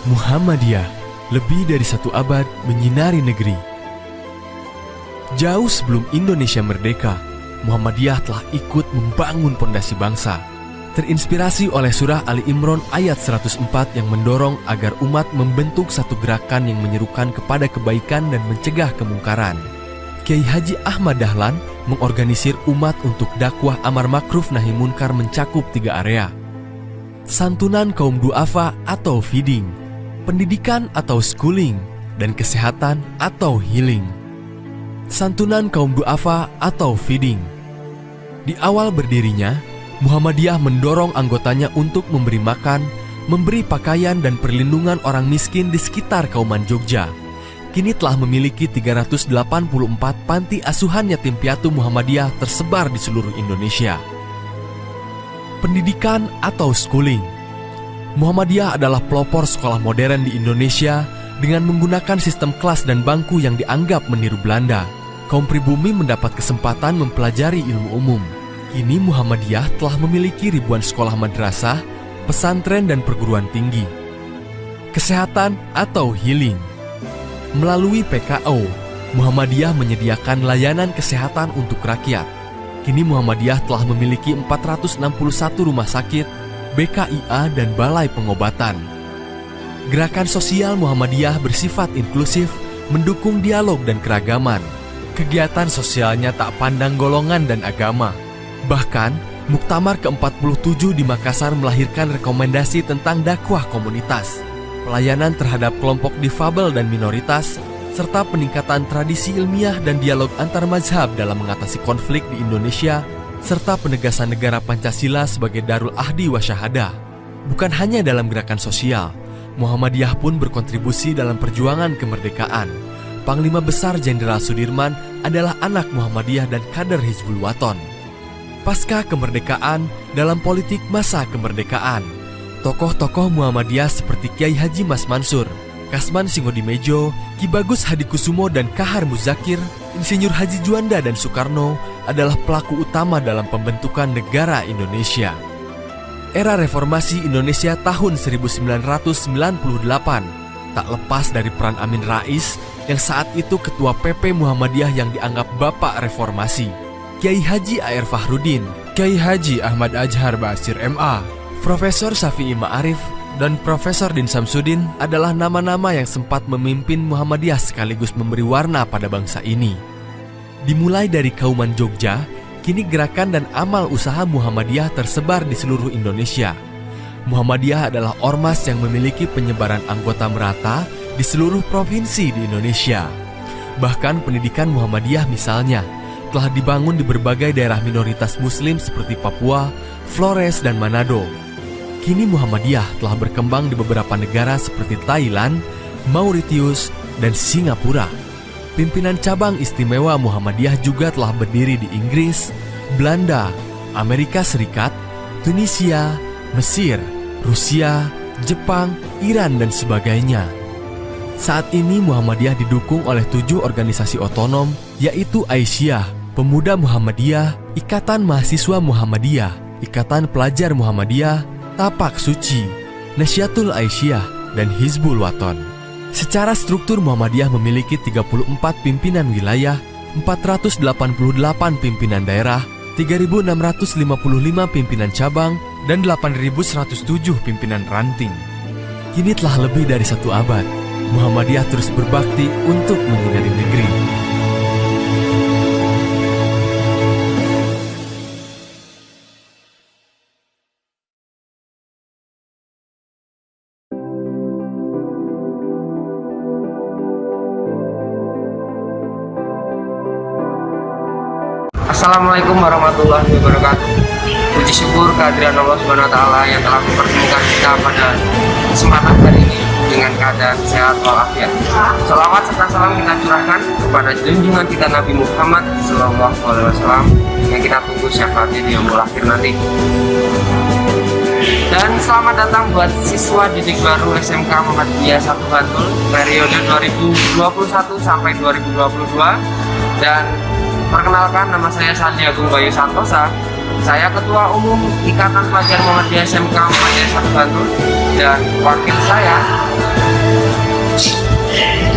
Muhammadiyah, lebih dari 1 abad menyinari negeri. Jauh sebelum Indonesia merdeka, Muhammadiyah telah ikut membangun pondasi bangsa. Terinspirasi oleh surah Ali Imran ayat 104 yang mendorong agar umat membentuk satu gerakan yang menyerukan kepada kebaikan dan mencegah kemungkaran. Kiai Haji Ahmad Dahlan mengorganisir umat untuk dakwah amar makruf nahi munkar mencakup 3 area. Santunan kaum duafa atau feeding, pendidikan atau schooling, dan kesehatan atau healing. Santunan kaum duafa atau feeding. Di awal berdirinya, Muhammadiyah mendorong anggotanya untuk memberi makan, memberi pakaian dan perlindungan orang miskin di sekitar Kauman Jogja. Kini telah memiliki 384 panti asuhan yatim piatu Muhammadiyah tersebar di seluruh Indonesia. Pendidikan atau schooling. Muhammadiyah adalah pelopor sekolah modern di Indonesia dengan menggunakan sistem kelas dan bangku yang dianggap meniru Belanda. Kaum pribumi mendapat kesempatan mempelajari ilmu umum. Kini Muhammadiyah telah memiliki ribuan sekolah madrasah, pesantren dan perguruan tinggi. Kesehatan atau healing. Melalui PKO, Muhammadiyah menyediakan layanan kesehatan untuk rakyat. Kini Muhammadiyah telah memiliki 461 rumah sakit, BKIA dan balai pengobatan. Gerakan sosial Muhammadiyah bersifat inklusif, mendukung dialog dan keragaman. Kegiatan sosialnya tak pandang golongan dan agama. Bahkan, Muktamar ke-47 di Makassar melahirkan rekomendasi tentang dakwah komunitas, pelayanan terhadap kelompok difabel dan minoritas, serta peningkatan tradisi ilmiah dan dialog antar mazhab dalam mengatasi konflik di Indonesia, serta penegasan negara Pancasila sebagai Darul Ahdi wa Syahadah. Bukan hanya dalam gerakan sosial, Muhammadiyah pun berkontribusi dalam perjuangan kemerdekaan. Panglima Besar Jenderal Sudirman adalah anak Muhammadiyah dan kader Hizbul Waton. Pasca kemerdekaan, dalam politik masa kemerdekaan, tokoh-tokoh Muhammadiyah seperti Kiai Haji Mas Mansur, Kasman Singodimejo, Ki Bagus Hadikusumo dan Kahar Muzakir, Insinyur Haji Juanda dan Soekarno adalah pelaku utama dalam pembentukan negara Indonesia. Era reformasi Indonesia tahun 1998 tak lepas dari peran Amin Rais yang saat itu ketua PP Muhammadiyah yang dianggap bapak reformasi. Kiai Haji A.R. Fahrudin, Kiai Haji Ahmad Ajhar Basir MA, Profesor Syafi'i Ma'arif, dan Profesor Din Samsudin adalah nama-nama yang sempat memimpin Muhammadiyah sekaligus memberi warna pada bangsa ini. Dimulai dari Kauman Jogja, kini gerakan dan amal usaha Muhammadiyah tersebar di seluruh Indonesia. Muhammadiyah adalah ormas yang memiliki penyebaran anggota merata di seluruh provinsi di Indonesia. Bahkan pendidikan Muhammadiyah misalnya telah dibangun di berbagai daerah minoritas muslim seperti Papua, Flores, dan Manado. Kini Muhammadiyah telah berkembang di beberapa negara seperti Thailand, Mauritius, dan Singapura. Pimpinan cabang istimewa Muhammadiyah juga telah berdiri di Inggris, Belanda, Amerika Serikat, Tunisia, Mesir, Rusia, Jepang, Iran, dan sebagainya. Saat ini Muhammadiyah didukung oleh 7 organisasi otonom, yaitu Aisyah, Pemuda Muhammadiyah, Ikatan Mahasiswa Muhammadiyah, Ikatan Pelajar Muhammadiyah, Tapak Suci, Nasyatul Aisyah, dan Hizbul Waton. Secara struktur Muhammadiyah memiliki 34 pimpinan wilayah, 488 pimpinan daerah, 3.655 pimpinan cabang, dan 8.107 pimpinan ranting. Kini telah lebih dari 1 abad, Muhammadiyah terus berbakti untuk menyinari negeri. Assalamualaikum warahmatullahi wabarakatuh. Puji syukur kehadiran Allah Subhanahu wa taala yang telah mempertemukan kita pada kesempatan hari ini dengan keadaan sehat walafiat. Salawat serta salam kita curahkan kepada junjungan kita Nabi Muhammad SAW yang kita tunggu syafaatnya di yaumul akhir nanti. Dan selamat datang buat siswa didik baru SMK Muhammadiyah 1 Bantul periode 2021 sampai 2022. Dan perkenalkan, nama saya Sandi Agung Bayu Santosa. Saya Ketua Umum Ikatan Pelajar Muhammadiyah SMK Muhammadiyah 1 Bantul, dan wakil saya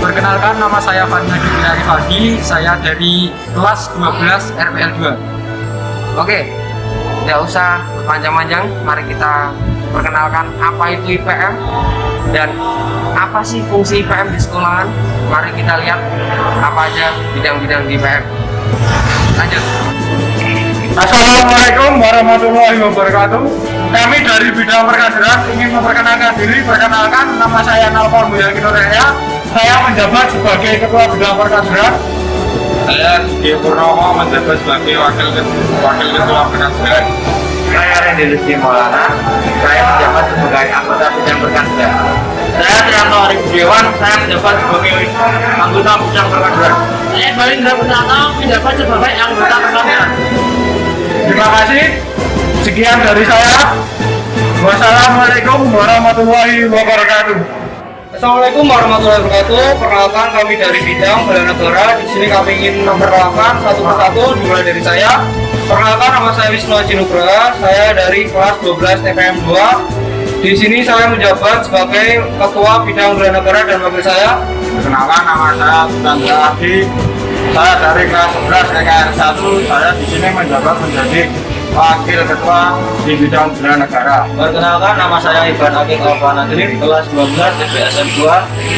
Perkenalkan, nama saya Fadna Gibran Fadi, saya dari kelas 12 RPL 2. Oke, tidak usah panjang-panjang, mari kita perkenalkan apa itu IPM dan apa sih fungsi IPM di sekolahan. Mari kita lihat apa aja bidang-bidang di IPM. Lanjut. Assalamualaikum warahmatullahi wabarakatuh. Kami dari bidang perkaderan ingin memperkenalkan diri. Perkenalkan, nama saya Nalpon Muyakino Raya. Saya menjabat sebagai ketua bidang perkaderan. Saya Di Purnomo menjabat sebagai wakil ketua perkaderan. Saya Randy Rizky Maulana, saya menjabat sebagai anggota bidang perkaderan. Saya Trianto Arif Dewan, saya menjabat sebagai anggota bidang perkaderan. Saya Balindra Purnama, menjabat sebagai anggota perkaderan. Terima kasih. Sekian dari saya. Wassalamualaikum warahmatullahi wabarakatuh. Assalamualaikum warahmatullahi wabarakatuh. Perkenalkan, kami dari bidang bela negara. Di sini kami ingin memperkenalkan satu persatu, dimulai dari saya. Perkenalkan, nama saya Wisnu Haji Nugraha. Saya dari kelas 12 TPM 2. Di sini saya menjabat sebagai ketua bidang bela negara dan wakil saya. Perkenalkan, nama saya Tanda Adi. Saya dari kelas 11 TKR 1. Saya di sini menjabat menjadi wakil ketua di bidang bela negara. Perkenalkan, nama saya Iban Aking Alfanadri, kelas 12 TPSM 2.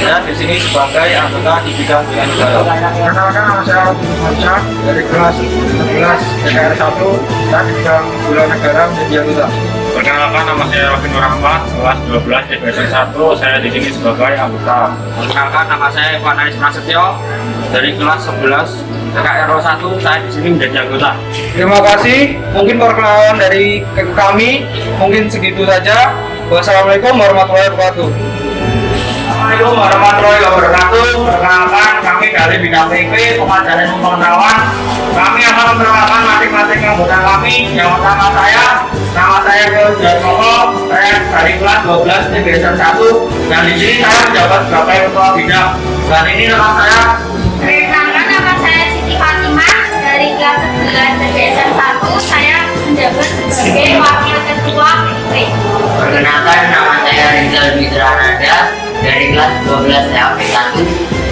Saya di sini sebagai anggota di bidang bela negara. Perkenalkan, nama saya Abdul Mansyah dari kelas 11 TKR 1. Saya di bidang bela negara menjadi anggota. Perkenalkan, nama saya Rafin Nur Ahmad, kelas 12 TPSM 1. Saya di sini sebagai anggota. Perkenalkan, nama saya Evan Aris Prasetyo dari kelas 11 TKR 1. Saya di sini menjadi anggota. Terima kasih. Mungkin perkenalan dari kami mungkin segitu saja. Wassalamualaikum warahmatullahi wabarakatuh. Assalamualaikum warahmatullahi wabarakatuh. Perkenalkan, kami dari bidang PP, pengajaran dan pengetahuan. Kami akan memperkenalkan masing-masing anggota kami. Yang pertama nama saya Keus Jarmoko. Saya dari kelas 12 TPSM 1. Dan di sini saya menjabat sebagai ketua bidang. Dan ini rekan saya. Perkenalkan, nama saya Siti Fatimah dari kelas 11 TPSM 1. Saya menjabat sebagai wakil ketua PP. Perkenalkan, nama saya Rizal Mitra Nada dari kelas 12 TAP 1.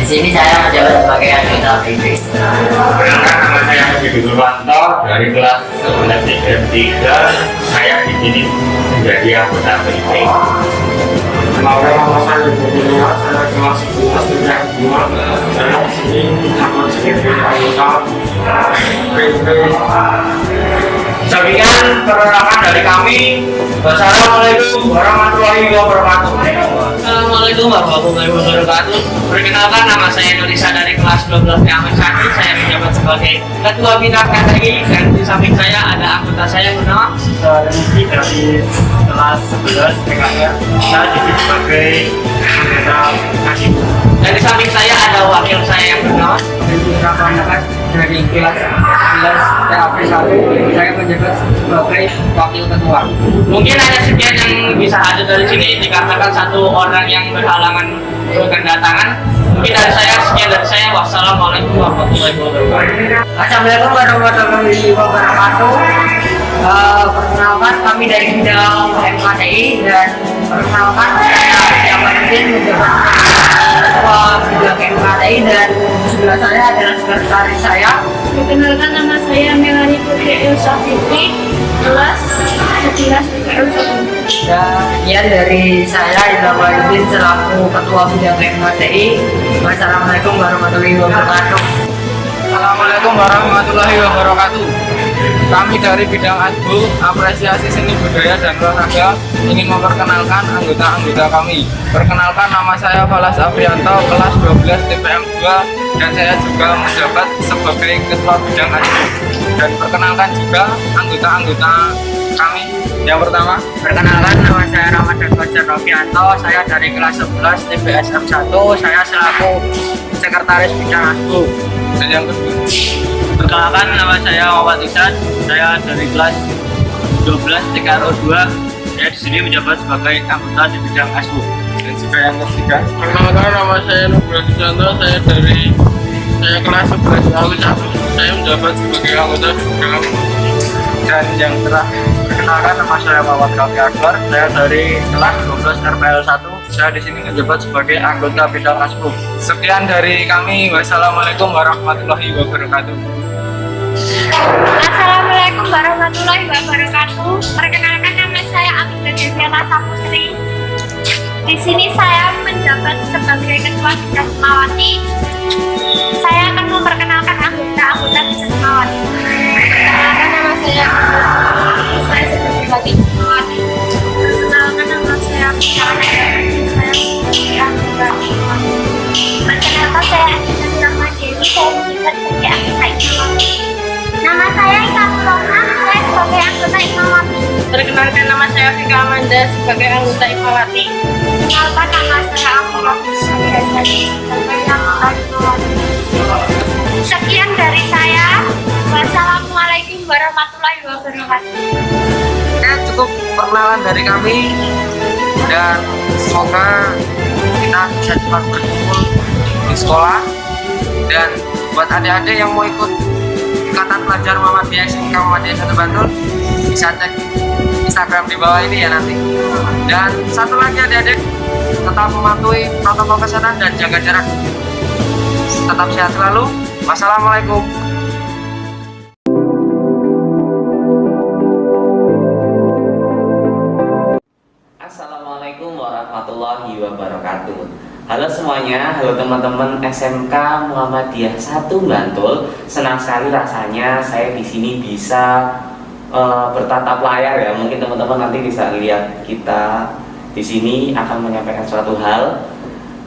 Di sini saya menjabat sebagai anggota PP. Perkenalkan, nama saya Budi Nurwanto dari kelas 11 TPM 3. Saya di sini menjadi anggota PP. Perkenalkan, nama saya Budi Nurwanto. Saya kelas 11 TPM 2. Saya di sini menjabat sebagai anggota PP. Demikian perkenalkan dari kami. Wassalamualaikum warahmatullahi wabarakatuh. Assalamualaikum warahmatullahi wabarakatuh. Perkenalkan, nama saya Nurisa dari kelas 12 TAP 1. Saya menjabat sebagai ketua bidang KTI dan di samping saya ada anggota saya yang bernama Rizky dari kelas 11 TKR. Saya di sini sebagai anggota KTI. dan di samping saya ada wakil saya yang bernama Dari kelas 11 TAP 1, saya menjabat sebagai wakil ketua. Mungkin hanya sekian yang bisa hadir dari sini dikarenakan satu orang yang berhalangan berkedatangan. Mungkin dari saya sekian dari saya. Wassalamualaikum warahmatullahi wabarakatuh. Assalamualaikum warahmatullahi wabarakatuh. Perkenalkan, kami dari bidang MKTI dan perkenalkan saya Syamsuddin menjabat ketua bidang MKTI dan sebelah saya adalah sekretaris saya. Perkenalkan, nama saya Melani Putri Elsa Fitri, kelas 11 TPM 1. Dan ya, dari saya Indra Wahyudin selaku ketua bidang MKTI. Wassalamualaikum warahmatullahi wabarakatuh. Assalamualaikum warahmatullahi wabarakatuh. Kami dari bidang ASBU, apresiasi seni budaya dan olahraga, ingin memperkenalkan anggota-anggota kami. Perkenalkan, nama saya Falas Aprianto, kelas 12 TPM 2, dan saya juga menjabat sebagai ketua bidang ASBU. Dan perkenalkan juga anggota-anggota kami. Yang pertama, Perkenalkan, nama saya Ramadan Fajar Novianto. Saya dari kelas 11 TPSM 1. Saya selaku sekretaris bidang ASBU. dan yang kedua, Perkenalkan, nama saya Muhammad Iksan. Saya dari kelas 12 TKRO 2. Saya di sini menjabat sebagai anggota di bidang ASBU. dan juga yang ketiga. Perkenalkan, nama saya Nugroho Susanto. Saya kelas 11 TKRO 1. Saya menjabat sebagai anggota di bidang ASBU. Dan yang terakhir, Perkenalkan, nama saya Muhammad Kafi Akbar. Saya dari kelas 12 RPL 1. Saya di sini menjabat sebagai anggota bidang Asprov. Sekian dari kami. Wassalamualaikum warahmatullahi wabarakatuh. Assalamualaikum warahmatullahi wabarakatuh. Perkenalkan, nama saya Aminah Deviana Saputri. Di sini saya menjabat sebagai ketua bidang Hikmawati. Saya akan memperkenalkan anggota bidang Hikmawati. Perkenalkan, nama saya sebagai bagi Hikmawati. Perkenalkan, nama saya sebagai anggota Hikmawati. Perkenalkan, saya Aminah Rahma Dewi. Saya menjabat sebagai anggota Hikmawati. Nama saya Ika Purona, saya sebagai anggota Hikmawati. Perkenalkan, nama saya Vika Amanda sebagai anggota Hikmawati. Perkenalkan, nama saya Amira sebagai anggota Hikmawati. Sekian dari saya. Wassalamualaikum warahmatullahi wabarakatuh. Ya, cukup perkenalan dari kami dan semoga kita bisa cepat berkumpul di sekolah. Dan buat adik-adik yang mau ikut Ikatan Pelajar Muhammadiyah SMK Muhammadiyah 1 Bantul, bisa cek Instagram di bawah ini ya nanti. Dan satu lagi adik-adik, tetap mematuhi protokol kesehatan dan jaga jarak. Tetap sehat selalu. Wassalamualaikum. Assalamualaikum warahmatullahi wabarakatuh. Halo semuanya, halo teman-teman SMK Muhammadiyah 1 Bantul. Senang sekali rasanya saya di sini bisa bertatap layar ya. Mungkin teman-teman nanti bisa lihat kita di sini akan menyampaikan suatu hal.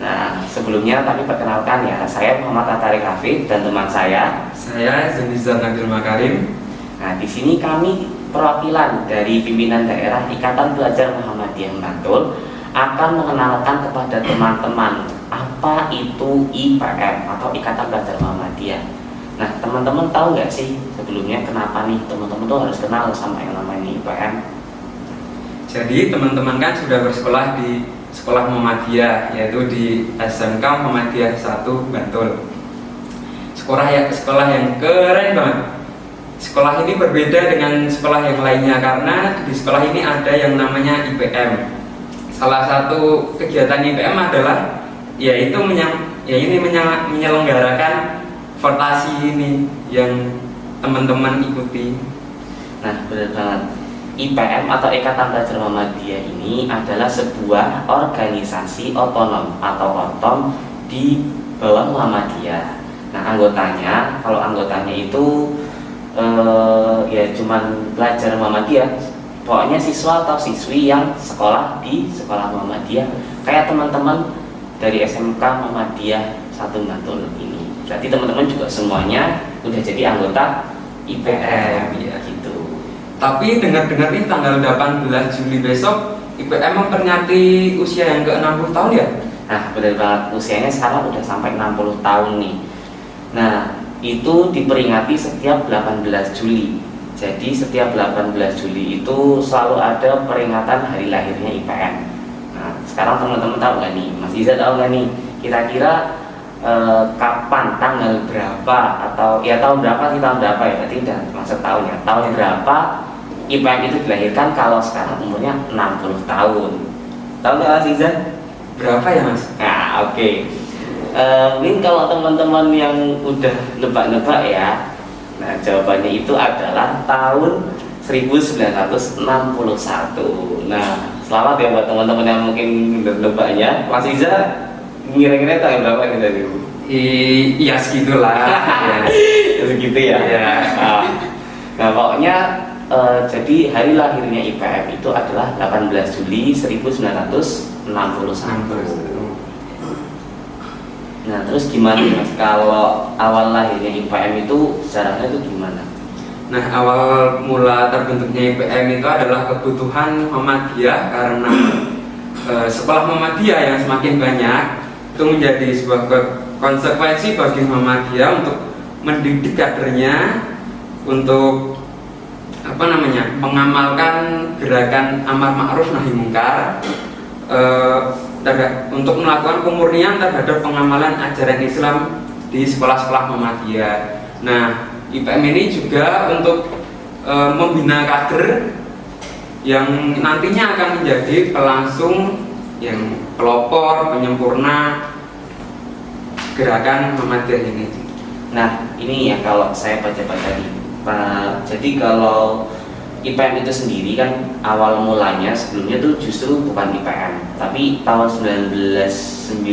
Nah, sebelumnya kami perkenalkan ya, saya Muhammad Atarik Hafid dan teman saya Zenizar Nabil Makarim. Nah, di sini kami perwakilan dari pimpinan daerah Ikatan Pelajar Muhammadiyah Bantul akan mengenalkan kepada teman-teman apa itu IPM atau Ikatan Pelajar Muhammadiyah. Nah, teman-teman tahu nggak sih sebelumnya kenapa nih teman-teman tuh harus kenal sama yang namanya IPM? Jadi teman-teman kan sudah bersekolah di sekolah Muhammadiyah, yaitu di SMK Muhammadiyah 1 Bantul. Sekolah yang keren banget. Sekolah ini berbeda dengan sekolah yang lainnya karena di sekolah ini ada yang namanya IPM. Salah satu kegiatan IPM adalah yaitu menyelenggarakan votasi ini yang teman-teman ikuti. Nah, benar banget. IPM atau Ikatan Pelajar Muhammadiyah ini adalah sebuah organisasi otonom atau ortom di bawah Muhammadiyah. Nah, kalau anggotanya itu ya cuman pelajar Muhammadiyah, pokoknya siswa atau siswi yang sekolah di sekolah Muhammadiyah, kayak teman-teman dari SMK Muhammadiyah 1 Bantul ini. Berarti teman-teman juga semuanya udah jadi anggota IPM ya gitu. Tapi dengar-dengar nih tanggal 18 Juli besok IPM memperingati usia yang ke-60 tahun ya? Nah, benar banget, usianya sekarang udah sampai 60 tahun nih. Nah, itu diperingati setiap 18 Juli. Jadi setiap 18 Juli itu selalu ada peringatan hari lahirnya IPM. Nah, sekarang teman-teman tahu nggak nih, Mas Iza tahu nggak nih, kira-kira kapan, tanggal berapa, atau ya tahun berapa sih, tahun berapa ya, berarti udah masuk tahun ya, tahun berapa IPM itu dilahirkan kalau sekarang umurnya 60 tahun. Tahu nggak Mas Iza? Berapa ya Mas? Nah, oke. Mungkin kalau teman-teman yang udah nebak-nebak ya, nah jawabannya itu adalah tahun 1961. Nah, selamat ya buat teman-teman yang mungkin nebaknya. Mas Iza, kira-kira tahun berapa ini tadi? Iya segitulah. Ya. Segitu ya. Nah, pokoknya jadi hari lahirnya IPM itu adalah 18 Juli 1961. Nah, terus gimana Mas kalau awal lahirnya IPM itu sejarahnya itu gimana? Nah, awal mula terbentuknya IPM itu adalah kebutuhan Muhammadiyah karena sekolah Muhammadiyah yang semakin banyak itu menjadi sebuah konsekuensi bagi Muhammadiyah untuk mendidik kadernya untuk mengamalkan gerakan amar ma'ruf nahi mungkar, untuk melakukan pemurnian terhadap pengamalan ajaran Islam di sekolah-sekolah Muhammadiyah. Nah, IPM ini juga untuk membina kader yang nantinya akan menjadi pelangsung yang pelopor, penyempurna gerakan Muhammadiyah ini. Nah, ini ya kalau saya baca-baca nih, jadi kalau IPM itu sendiri kan awal mulanya sebelumnya tuh justru bukan IPM, tapi tahun 1919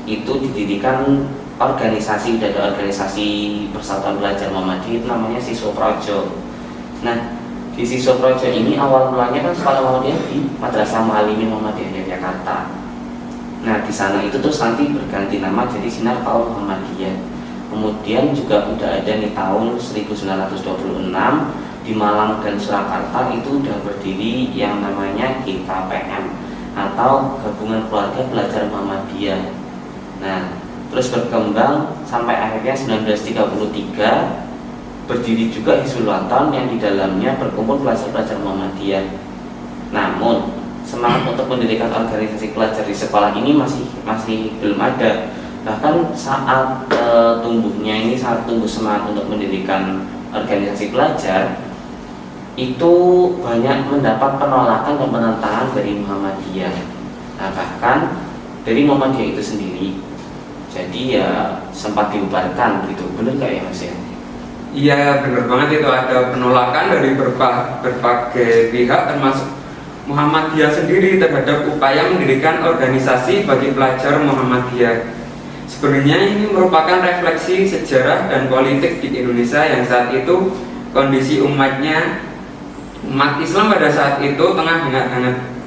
itu didirikan organisasi, udah ada organisasi Persatuan Pelajar Muhammadiyah itu namanya Siswoprojo. Nah, di Siswoprojo ini awal mulanya kan sekolah Muhammadiyah di Madrasah Muallimin Muhammadiyah Yogyakarta. Nah, di sana itu terus nanti berganti nama jadi Sinar Paul Muhammadiyah. Kemudian juga udah ada nih tahun 1926 di Malang dan Surakarta itu udah berdiri yang namanya GKPM atau Gabungan Keluarga Pelajar Muhammadiyah. Nah, terus berkembang sampai akhirnya 1933 berdiri juga Hizbul Wathan yang di dalamnya berkumpul pelajar-pelajar Muhammadiyah. Namun semangat untuk mendirikan organisasi pelajar di sekolah ini masih belum ada. Bahkan saat tumbuhnya ini, saat tumbuh semangat untuk mendirikan organisasi pelajar, itu banyak mendapat penolakan dan penentangan dari Muhammadiyah. Nah, bahkan dari Muhammadiyah itu sendiri, jadi ya sempat dibubarkan gitu. Benar nggak ya Mas ya? Iya, benar banget, itu ada penolakan dari berbagai pihak termasuk Muhammadiyah sendiri terhadap upaya mendirikan organisasi bagi pelajar Muhammadiyah. Sebenarnya ini merupakan refleksi sejarah dan politik di Indonesia yang saat itu kondisi umat Islam pada saat itu tengah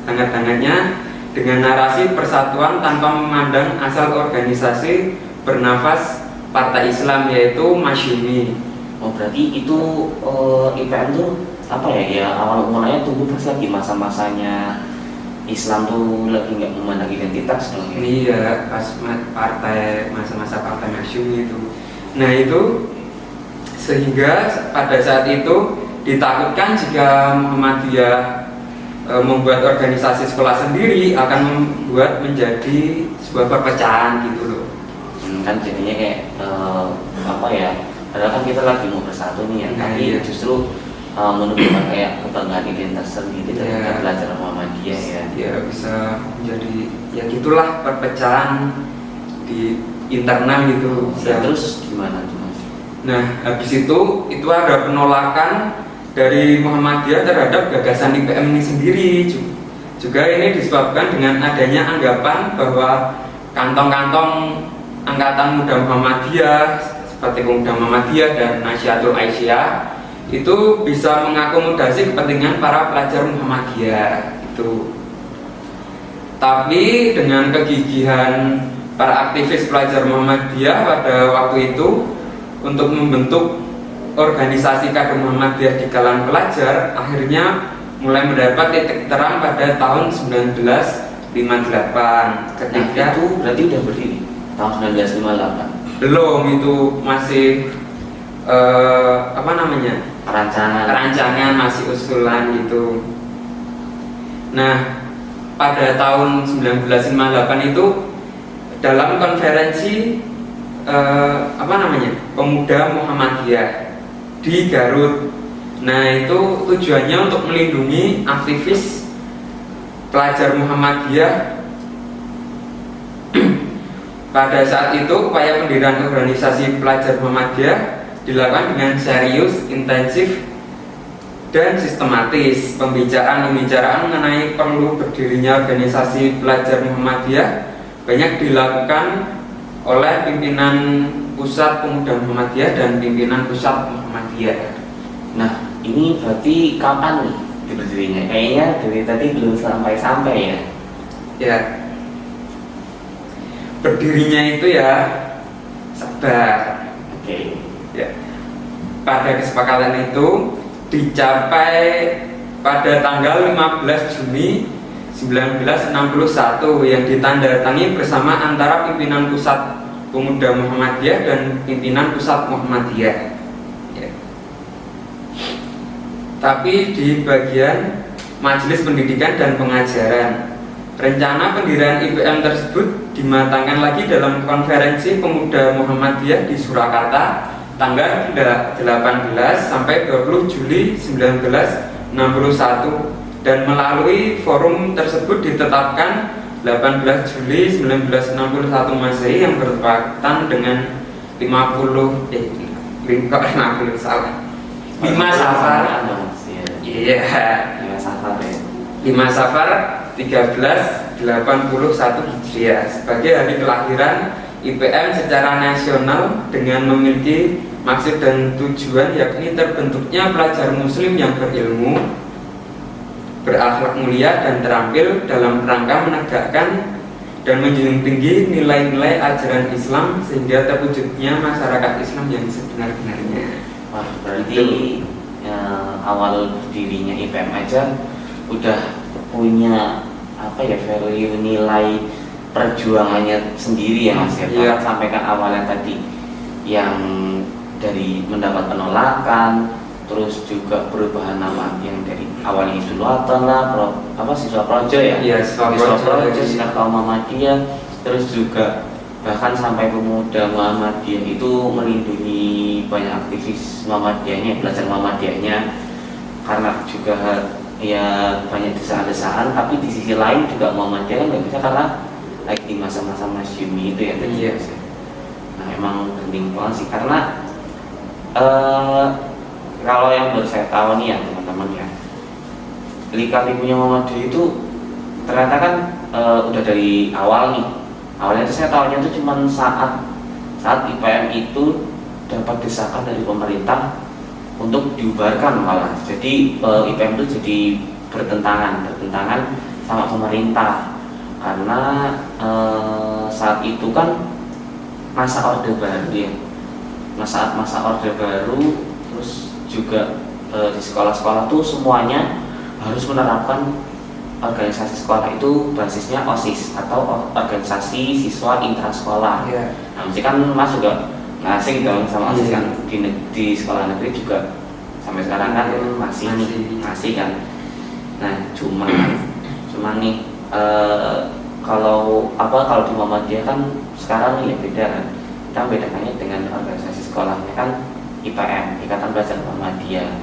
hangat-hangatnya dengan narasi persatuan tanpa memandang asal organisasi bernafas Partai Islam, yaitu Masyumi. Oh, berarti itu IPM tuh apa ya awal mulanya tumbuh pas lagi masa-masanya Islam tuh lagi nggak memandang identitas dong ya? Iya, pas masa-masa Partai Masyumi itu. Nah itu sehingga pada saat itu ditakutkan jika Muhammadiyah membuat organisasi sekolah sendiri akan membuat menjadi sebuah perpecahan gitu loh. Kan jadinya kayak apa ya? Padahal kan kita lagi mau bersatu nih ya, tapi iya. justru menunjukkan kayak kebanggaan identitas sendiri dari pelajar Muhammadiyah ya. Ya bisa menjadi ya gitulah perpecahan di internal gitu. Ya, terus gimana tuh Mas? Nah habis itu ada penolakan dari Muhammadiyah terhadap gagasan IPM ini sendiri. Juga ini disebabkan dengan adanya anggapan bahwa kantong-kantong Angkatan Muda Muhammadiyah seperti Pemuda Muhammadiyah dan Nahdlatul Aisyah itu bisa mengakomodasi kepentingan para pelajar Muhammadiyah itu. Tapi dengan kegigihan para aktivis pelajar Muhammadiyah pada waktu itu untuk membentuk organisasi kader Muhammadiyah di kalangan pelajar, akhirnya mulai mendapat titik terang pada tahun 1958 ketika itu berarti udah berdiri tahun 1958. Belum, itu masih rancangan masih usulan gitu. Nah pada tahun 1958 itu dalam konferensi Pemuda Muhammadiyah di Garut. Nah itu tujuannya untuk melindungi aktivis pelajar Muhammadiyah. Pada saat itu upaya pendirian organisasi pelajar Muhammadiyah dilakukan dengan serius, intensif, dan sistematis. Pembicaraan mengenai perlu berdirinya organisasi pelajar Muhammadiyah banyak dilakukan oleh pimpinan Pusat Pemuda Muhammadiyah dan pimpinan Pusat Muhammadiyah. Nah, ini berarti kapan nih berdirinya? Kayaknya dari tadi belum sampai ya. Ya, berdirinya itu ya sabar. Oke. Ya. Pada kesepakatan itu dicapai pada tanggal 15 Juni 1961 yang ditandatangani bersama antara pimpinan Pusat Pemuda Muhammadiyah dan pimpinan Pusat Muhammadiyah. Ya. Tapi di bagian Majelis Pendidikan dan Pengajaran, rencana pendirian IPM tersebut dimatangkan lagi dalam konferensi Pemuda Muhammadiyah di Surakarta tanggal 18 sampai 20 Juli 1961 dan melalui forum tersebut ditetapkan 18 Juli 1961 Masehi yang bertepatan dengan 5 Safar. Iya. 5 Safar 1381 Hijriah sebagai hari kelahiran IPM secara nasional dengan memiliki maksud dan tujuan yakni terbentuknya pelajar muslim yang berilmu, berakhlak mulia dan terampil dalam rangka menegakkan dan menjunjung tinggi nilai-nilai ajaran Islam sehingga terwujudnya masyarakat Islam yang sebenar-benarnya. Wah, berarti awal berdirinya IPM aja udah punya apa ya, value, nilai perjuangannya sendiri ya Mas ya. Iya. Sampaikan awalnya tadi yang dari mendapat penolakan, terus juga perubahan nama yang dari awalnya Hizbul-Wathan lah, siswa projo ya, Iya, siswa projo, projo. Sinar Kaum Muhammadiyah, terus juga bahkan sampai pemuda Muhammadiyah itu melindungi banyak aktivis Muhammadiyahnya, belajar Muhammadiyahnya, karena juga ya banyak desaan-desaan, tapi di sisi lain juga Muhammadiyah kan nggak bisa karena lagi di masa-masa Masyumi itu ya tadi. Iya. Nah emang penting banget sih, karena kalau yang baru saya tahu nih ya teman-teman ya, lika-likunya Muhammadiyah itu ternyata kan udah dari awal nih. Awalnya itu saya tahunya itu cuma saat IPM itu dapat desakan dari pemerintah untuk dibubarkan malah. Jadi IPM itu jadi bertentangan sama pemerintah karena saat itu kan masa Orde Baru ya, masa Orde Baru, terus juga di sekolah-sekolah tuh semuanya harus menerapkan organisasi sekolah itu basisnya OSIS atau organisasi siswa intrasekolah. Iya. Nah, mesti kan Mas juga ngasih dong sama OSIS kan di sekolah negeri juga sampai sekarang kan masih kan. Nah, cuman nih kalau di Muhammadiyah kan sekarang ya beda kan. Kita bedakannya dengan organisasi sekolahnya kan IPM, Ikatan Pelajar Muhammadiyah.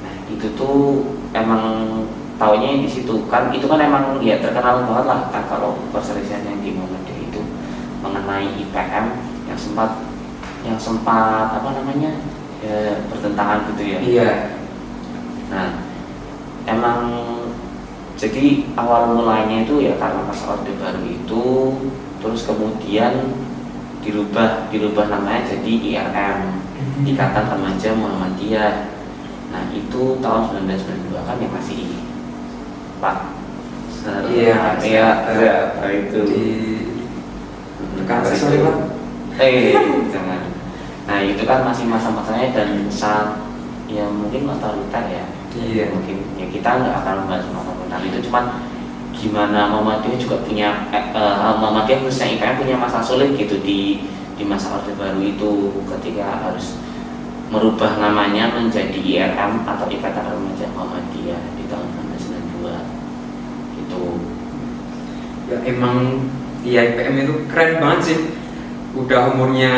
Nah, itu tuh emang taunya di situ kan, itu kan emang ya terkenal banget lah kan kalau perselisihan yang di Muhammadiyah itu mengenai IPM yang sempat apa namanya ya, bertentangan gitu ya. Iya. Nah emang jadi awal mulanya itu ya karena masa Orde Baru itu, terus kemudian dirubah namanya jadi IRM, Ikatan Remaja Muhammadiyah. Nah itu tahun 1992 kan yang masih Pak. Iya, itu Kan sorry Pak. Jangan. Nah itu kan masih masa-masanya dan saat ya mungkin otoriter ya. Iya. Mungkin ya kita nggak akan membahas tentang itu, cuman gimana Muhammadiyah juga punya Muhammadiyah khususnya IPM punya masa sulit gitu di masa Orde Baru itu ketika harus merubah namanya menjadi IRM atau Ikatan Remaja Muhammadiyah di tahun 1992 itu. Ya emang ya IPM itu keren banget sih. Udah umurnya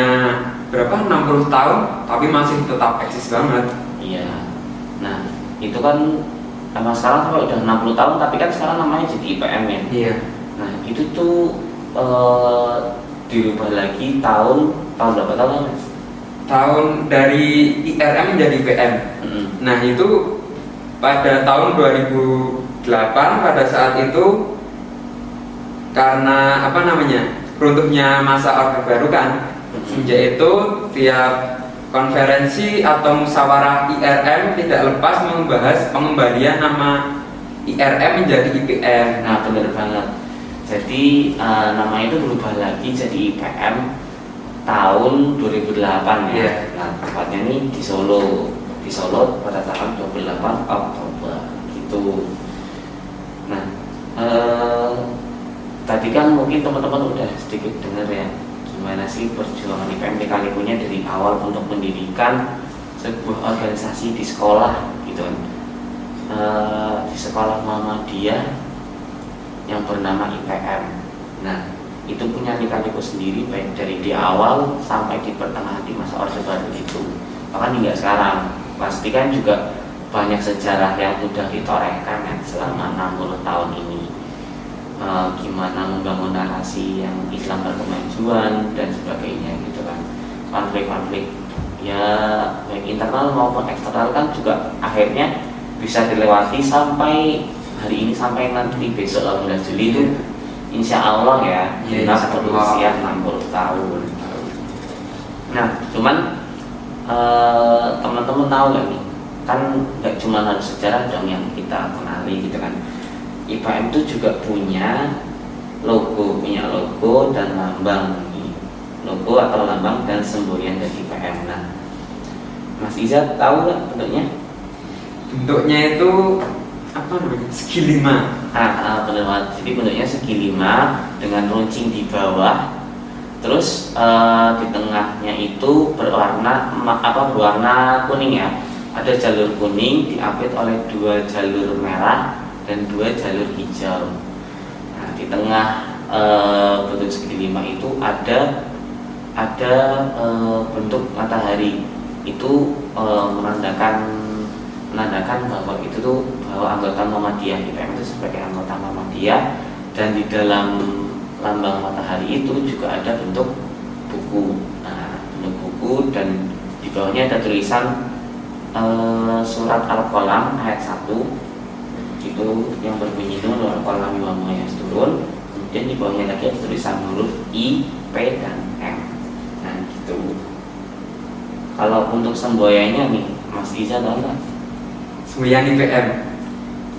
berapa? 60 tahun tapi masih tetap eksis banget. Iya. Nah, itu kan emang sekarang sampai udah 60 tahun tapi kan sekarang namanya jadi IPM ya. Iya. Nah, itu tuh dirubah lagi tahun berapa tahun Mas? Tahun dari IRM menjadi IPM. Nah, itu pada tahun 2008 pada saat itu karena runtuhnya masa Orde Baru kan, sejak itu tiap konferensi atau musyawarah IRM tidak lepas membahas pengembalian nama IRM menjadi IPM. Nah benar banget. Jadi namanya itu berubah lagi jadi IPM tahun 2008 ya. Yeah. Nah tepatnya nih di Solo pada tanggal 28 Oktober gitu. Nah tadi kan mungkin teman-teman udah sedikit dengar ya gimana sih perjuangan IPM lika-likunya dari awal untuk mendirikan sebuah organisasi di sekolah gitu kan. Di sekolah Muhammadiyah yang bernama IPM. Nah itu punya lika-liku sendiri baik dari di awal sampai di pertengahan di masa Orde Baru itu, bahkan hingga sekarang. Pasti kan juga banyak sejarah yang sudah ditorehkan ya, selama 60 tahun ini. Gimana membangun narasi yang Islam berkemajuan dan sebagainya gitu kan. Konflik-konflik ya baik internal maupun eksternal kan juga akhirnya bisa dilewati sampai hari ini, sampai nanti besok 18 Juli itu insya Allah ya genap berusia 60 tahun. Nah cuman teman-teman tahu gak nih, kan gak cuma harus sejarah dong yang kita kenali gitu kan. IPM itu juga punya logo dan lambang, logo atau lambang dan semboyan dari IPM. Nah, Mas Iza tahu nggak bentuknya? Bentuknya itu apa namanya? Segi lima. Benar banget. Jadi bentuknya segi lima dengan runcing di bawah. Terus di tengahnya itu berwarna kuning ya. Ada jalur kuning diapit oleh 2 jalur merah dan 2 jalur hijau. Nah, di tengah bentuk segi lima itu ada bentuk matahari. Itu menandakan bahwa itu tuh bahwa anggota Muhammadiyah, IPM itu sebagai anggota Muhammadiyah. Dan di dalam lambang matahari itu juga ada bentuk buku. Nah, bentuk buku dan di bawahnya ada tulisan surat Al-Qalam ayat 1 itu yang berbunyi Nun wal qalami wa ma yasturun. Kemudian di bawahnya lagi ada tulisan huruf I, P dan M. Nah gitu. Kalau untuk semboyannya nih Mas Iza tahu nggak? Semboyan IPM.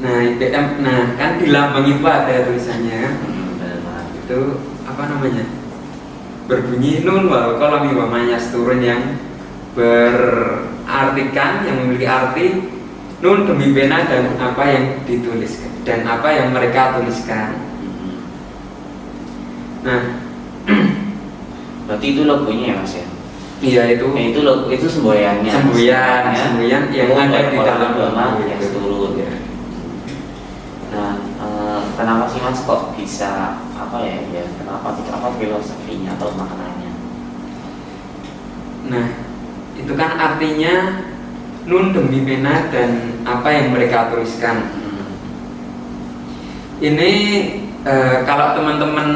Nah IPM, kan di lambang itu ada tulisannya. Itu apa namanya? Berbunyi Nun wal qalami wa ma yasturun, yang berartikan, yang memiliki arti Nun demi pena dan apa yang dituliskan dan apa yang mereka tuliskan. Nah, berarti itu logonya ya Mas ya? Iya itu. Itu logo, itu semboyannya. Semboyan yang ada di dalam lambang yang turun. Ya. Nah, kenapa sih Mas kok bisa kenapa filosofinya atau maknanya? Nah, itu kan artinya Nun demi pena dan apa yang mereka tuliskan. Ini kalau teman-teman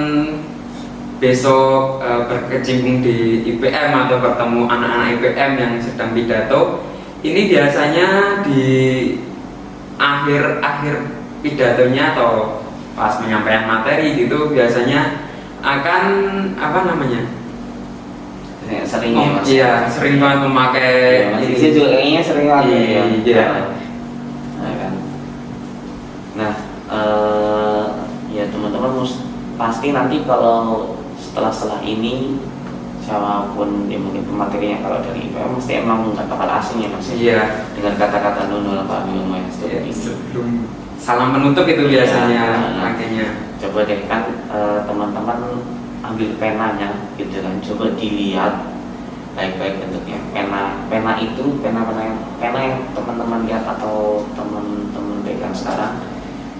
besok berkecimpung di IPM atau bertemu anak-anak IPM yang sedang pidato, ini biasanya di akhir pidatonya atau pas menyampaikan materi gitu biasanya akan Seringnya Mas. Iya, sering banget memakai. Mas Iza juga kayaknya sering banget. Iya. Nah, ya teman-teman pasti nanti kalau setelah ini siapapun yang mungkin pematerinya kalau dari IPM mesti emang nggak bakal asing ya Mas. Iya. Dengan kata-kata nunul apa ilmu yang sebelum salam penutup itu biasanya makanya. Coba deh kan teman-teman ambil penanya gitu kan, coba dilihat baik-baik bentuknya. Pena itu pena yang teman-teman lihat atau teman-teman pegang sekarang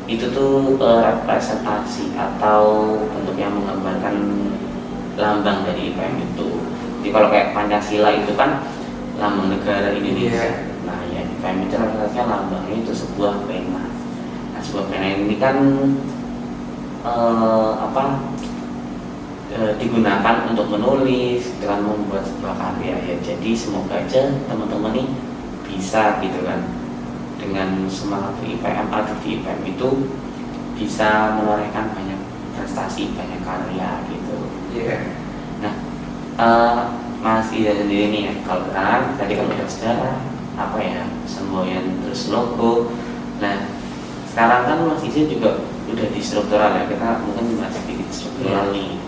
itu tuh representasi atau bentuk yang menggambarkan lambang dari IPM itu. Jadi kalau kayak Pancasila itu kan lambang negara Indonesia. Nah ya IPM itu representasinya lambangnya itu sebuah pena. Nah sebuah pena ini kan digunakan untuk menulis dengan membuat sebuah karya ya. Jadi semoga aja teman-teman nih bisa gitu kan dengan semangat di IPM atau di IPM itu bisa menorehkan banyak prestasi, banyak karya gitu. Nah Mas Iza sendiri nih ya, kalau kan tadi kan udah sejarah semboyan terus logo. Nah sekarang kan Mas Iza juga udah di struktural ya, kita mungkin masih sedikit struktural nih.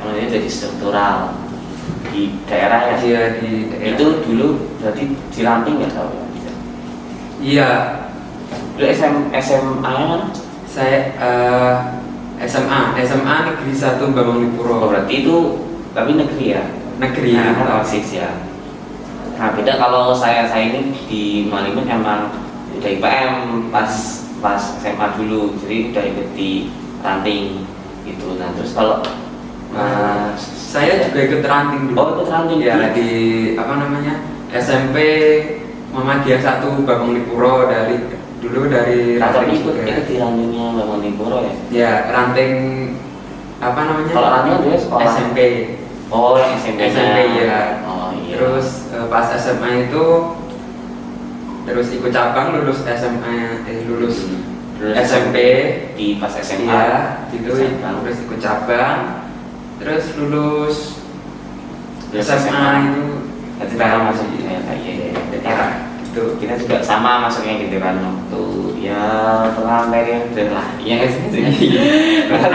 Namanya jadi struktural di daerah ya. Iya di daerah. Itu dulu berarti di Ramping nggak tahu ya? Iya. Dulu SMA kan? Saya SMA Negeri 1 Bangunipuro. Berarti itu tapi negeri ya? Negeri. Nah, ya. Nah beda kalau saya ini di Malimun emang udah IPM pas SMA dulu, jadi udah ikut di ranting gitu. Nah terus kalau saya juga ikut ranting dulu. Oh ikut ranting ya di SMP Muhammadiyah 1 Bangulipuro dari Tapi ranting ikut juga. di rantingnya Bangulipuro ya. Ya, ranting apa namanya? Kalau ranting dia sekolah SMP. Oh, yang SMP. SMP ya. Oh iya. Terus pas SMA itu terus ikut cabang, lulus SMA, lulus Terus SMP di pas SMA. Iya, itu cabang. terus ikut cabang, terus lulus Terus SMA itu Berarti Tara masuk di iya. itu. Kita juga sama masuknya gitu kan waktu ya tengah periode lah. Iya nggak sih?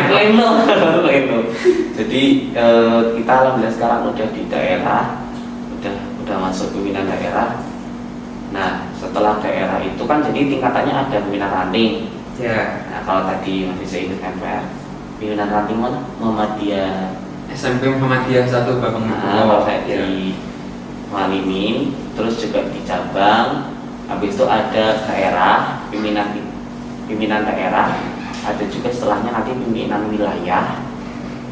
Pleno. Jadi kita alhamdulillah sekarang udah di daerah, udah masuk pimpinan daerah. Nah setelah daerah itu kan jadi tingkatannya ada pimpinan ranting. Ya, Nah kalau tadi masih saya ikut MPR, pimpinan ranting mana? Muhammadiyah. SMP Muhammadiyah 1 Nah, Bangulipuro. saya di Walimin, terus juga di cabang. Habis itu ada daerah, pimpinan daerah, ada juga setelahnya nanti pimpinan wilayah.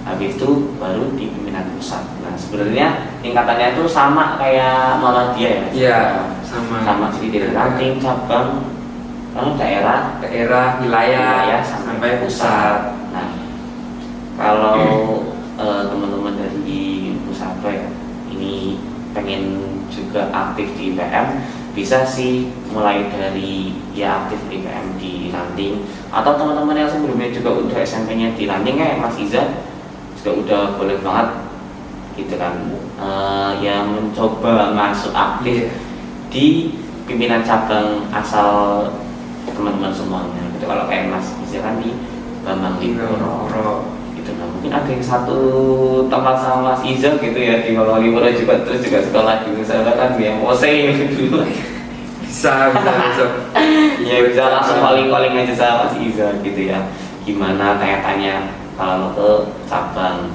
Habis itu baru di pimpinan pusat. Nah sebenarnya tingkatannya itu sama kayak Muhammadiyah ya. Iya, sama. Sama sih dari ranting, cabang, daerah, wilayah sampai pusat. Nah kalau teman-teman dari pusat ya ini pengen juga aktif di IPM, bisa sih mulai dari ya aktif di IPM di ranting, atau teman-teman yang sebelumnya juga udah SMP-nya di ranting kayak Mas Iza juga udah boleh banget gitu kan, yang mencoba masuk aktif di pimpinan cabang asal teman-teman semuanya gitu. Kalau kayak Mas Iza kan di Bangulipuro gitu. Nah mungkin ada yang satu tempat sama Mas Iza gitu ya di Bangulipuro juga, terus juga sekolah di sana kan yang OC gitu. Bisa. Ya bisa langsung calling aja sama Mas Iza gitu ya. Gimana tanya-tanya kalau ke cabang.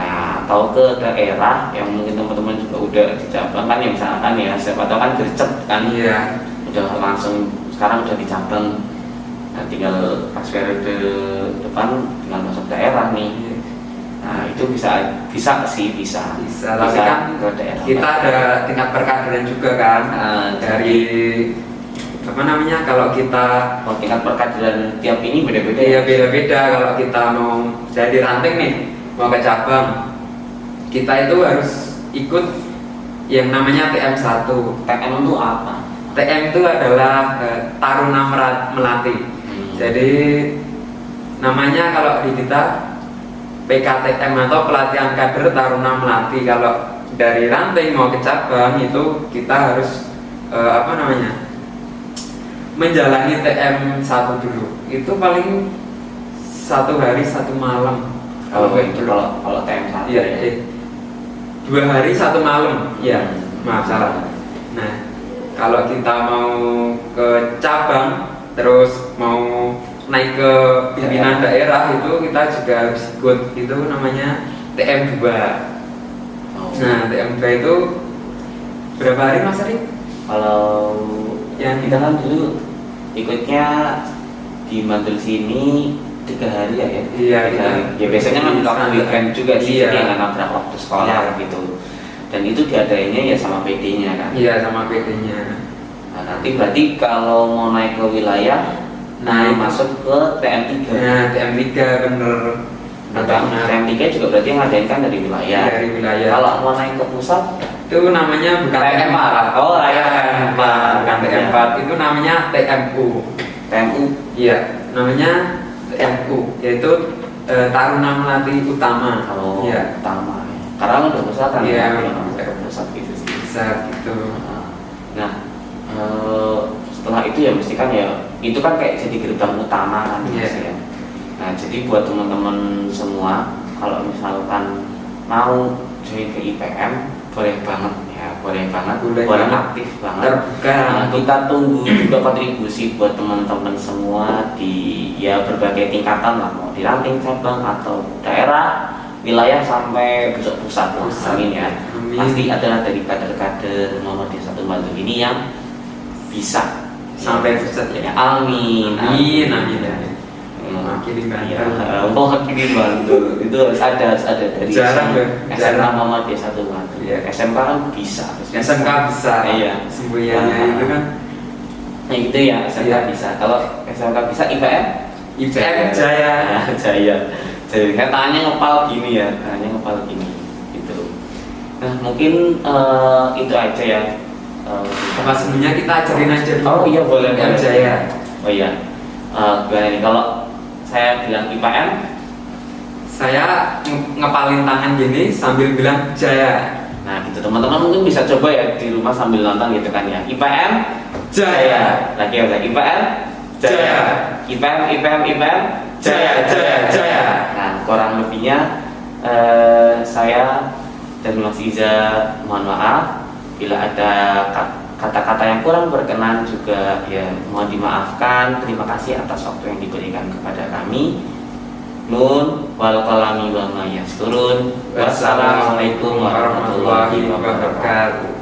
Nah atau ke daerah yang mungkin teman-teman juga udah di cabang kan, ya misalkan ya siapa tahu kan gercep kan. Iya. Udah langsung sekarang udah di cabang. Nah, tinggal pas periode depan tinggal masuk daerah nih. Nah itu bisa sih bisa. Tapi kan ke daerah. kita ada tingkat perkaderan juga kan. Dari apa namanya, kalau kita tingkat perkaderan tiap ini beda-beda. Iya, beda-beda. Kalau kita mau dari ranting nih mau ke cabang, kita itu harus ikut yang namanya TM1. TM itu apa? TM itu adalah Taruna Melati. Jadi namanya kalau di kita PKTM atau pelatihan kader Taruna Melati. Kalau dari ranting mau ke cabang itu kita harus menjalani TM1 dulu. Itu paling 1 hari 1 malam. Kalau TM1 iya, 2 hari 1 malam. Iya, maaf salah. Nah, kalau kita mau ke cabang terus mau naik ke pimpinan daerah itu kita juga harus ikut, itu namanya TM2. Nah, TM2 itu berapa hari Mas Ari? Kalau yang kita kan dulu ikutnya di Bantul sini 3 hari ya. Iya, 3 hari. Ya biasanya kan waktu weekend juga sih, iya. jadi nggak nabrak waktu sekolah gitu. Dan itu diadainnya ya sama PD-nya kan. Iya, sama PD-nya. Nah, nanti berarti kalau mau naik ke wilayah, masuk ke TM3. Nah, TM3 bener. TM3 juga berarti yang ngadain kan dari wilayah. Dari wilayah. Kalau mau naik ke pusat, itu namanya bukan TM4. Oh, TM4, bukan TM4. Itu namanya TMU. TMU. Iya, namanya TMU, yaitu Taruna Melati Utama. Oh, iya. Utama. Karena udah pusat kan? Iya, ke pusat gitu sih. Bisa gitu. Nah, setelah itu ya mesti kan ya itu kan kayak jadi gerbang utama kan ya. Nah jadi buat teman-teman semua kalau misalkan mau join ke IPM boleh banget ya, boleh aktif banget. Terbuka. Nah, kita tunggu juga kontribusi buat teman-teman semua di ya berbagai tingkatan lah, mau di ranting, cabang atau daerah, wilayah sampai pusat lah. Amin ya. Amin. Pasti adalah dari kader-kader Muhammadiyah 1 Bantul ini yang bisa sampai pusat ya. Amin. Amin. Amin. Mewakili Iya, Bantul. mewakili Bantul. Itu harus ada dari Jarang, ya? SMK Jarang. Muhammadiyah 1 Bantul. Iya. SMK kan bisa. SMK bisa. Iya. Semboyannya itu kan Nah itu ya SMK Iya. bisa. Kalau SMK bisa IPM? IPM Jaya. Ya, Jaya. Jadi kan tangannya ngepal gini ya, tangannya ngepal gini. Gitu. Nah mungkin itu aja ya. Apa sebelumnya kita ajarin aja dulu. Oh iya boleh. IPM Jaya. Oh iya. Gimana nih kalau saya bilang IPM? Saya ngepalin tangan gini sambil bilang Jaya. Nah gitu teman-teman mungkin bisa coba ya di rumah sambil nonton gitu kan ya. IPM Jaya. Lagi apa? IPM Jaya. IPM Jaya, Jaya, Jaya. Nah kurang lebihnya saya dan Mas Iza mohon maaf bila ada kata-kata yang kurang berkenan juga ya mohon dimaafkan. Terima kasih atas waktu yang diberikan kepada kami. Nun wal qalami wa ma yasturun. Wassalamualaikum warahmatullahi wabarakatuh.